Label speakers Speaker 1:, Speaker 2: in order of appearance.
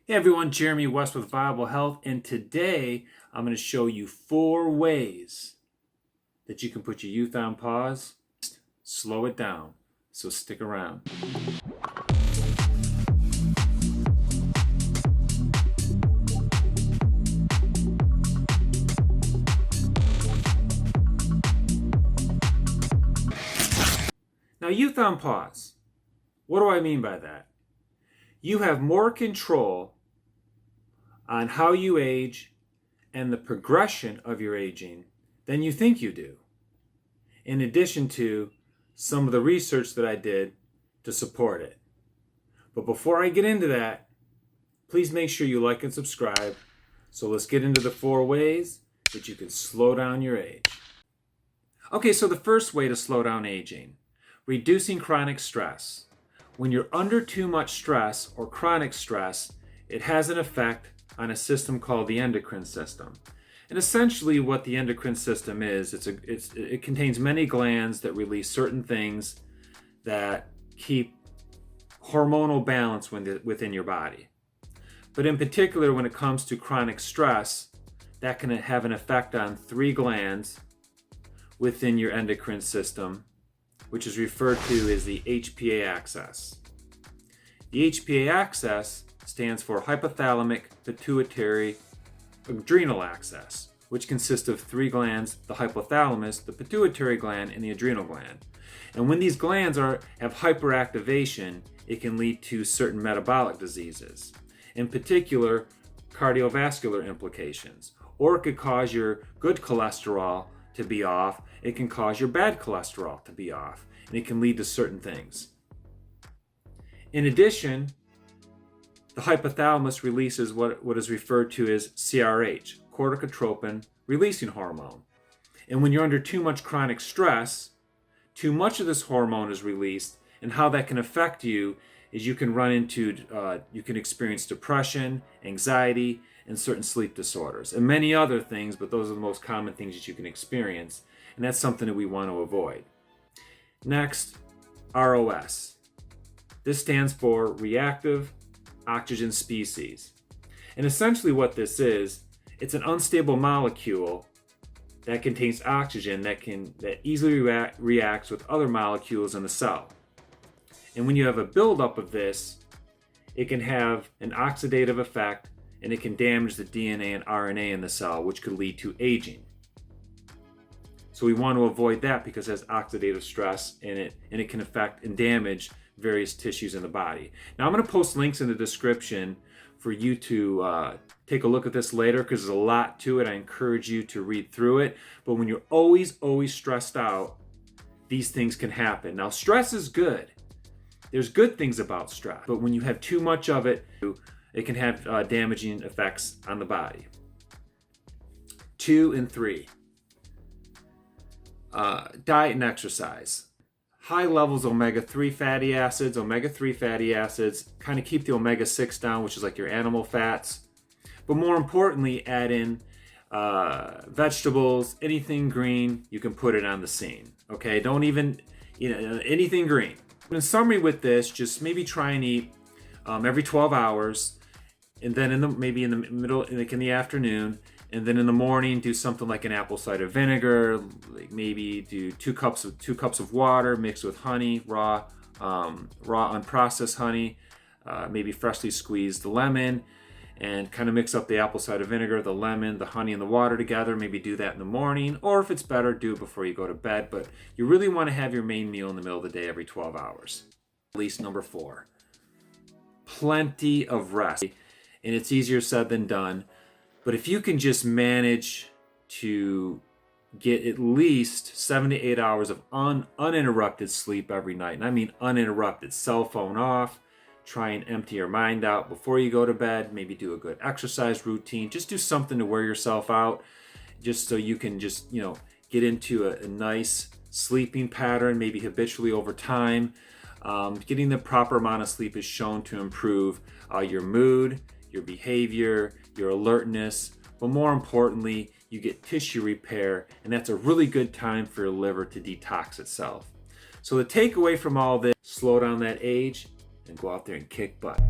Speaker 1: Hey everyone, Jeremy West with Viable Health, and today I'm going to show you 4 ways that you can put your youth on pause, slow it down, so stick around. Now, youth on pause, what do I mean by that? You have more control on how you age and the progression of your aging than you think you do, in addition to some of the research that I did to support it. But before I get into that, please make sure you like and subscribe. So let's get into the 4 ways that you can slow down your age. Okay, so the first way to slow down aging, reducing chronic stress. When you're under too much stress or chronic stress, it has an effect on a system called the endocrine system. And essentially what the endocrine system is, it contains many glands that release certain things that keep hormonal balance within your body. But in particular, when it comes to chronic stress, that can have an effect on 3 glands within your endocrine system, which is referred to as the HPA Axis. The HPA Axis stands for hypothalamic pituitary adrenal axis, which consists of 3 glands: the hypothalamus, the pituitary gland, and the adrenal gland. And when these glands have hyperactivation, it can lead to certain metabolic diseases, in particular cardiovascular implications, or it could cause your good cholesterol to be off. It can cause your bad cholesterol to be off, and it can lead to certain things. In addition, the hypothalamus releases what is referred to as CRH, corticotropin releasing hormone. And when you're under too much chronic stress, too much of this hormone is released, and how that can affect you is you can experience depression, anxiety, and certain sleep disorders, and many other things, but those are the most common things that you can experience, and that's something that we want to avoid. Next, ROS. This stands for reactive oxygen species. And essentially what this is, it's an unstable molecule that contains oxygen that easily reacts with other molecules in the cell. And when you have a buildup of this, it can have an oxidative effect, and it can damage the DNA and RNA in the cell, which could lead to aging. So we want to avoid that because it has oxidative stress in it, and it can affect and damage various tissues in the body. Now I'm going to post links in the description for you to take a look at this later, because there's a lot to it. I encourage you to read through it. But when you're always stressed out, these things can happen. Now, stress is good. There's good things about stress, but when you have too much of it, it can have damaging effects on the body. 2 and 3, diet and exercise. High levels of omega-3 fatty acids. Omega-3 fatty acids kind of keep the omega-6 down, which is like your animal fats. But more importantly, add in vegetables, anything green, you can put it on the scene. Okay, don't even, anything green. In summary with this, just maybe try and eat every 12 hours, and then maybe in the middle, like in the afternoon, and then in the morning do something like an apple cider vinegar. Like maybe do 2 cups of water mixed with honey, raw unprocessed honey, maybe freshly squeezed lemon, and kind of mix up the apple cider vinegar, the lemon, the honey, and the water together. Maybe do that in the morning, or if it's better, do it before you go to bed. But you really want to have your main meal in the middle of the day every 12 hours. At least number 4, plenty of rest. And it's easier said than done. But if you can just manage to get at least 7 to 8 hours of uninterrupted sleep every night, and I mean uninterrupted, cell phone off, try and empty your mind out before you go to bed, maybe do a good exercise routine, just do something to wear yourself out, just so you can just, get into a nice sleeping pattern, maybe habitually over time. Getting the proper amount of sleep is shown to improve your mood, your behavior, your alertness, but more importantly, you get tissue repair, and that's a really good time for your liver to detox itself. So the takeaway from all this, slow down that age and go out there and kick butt.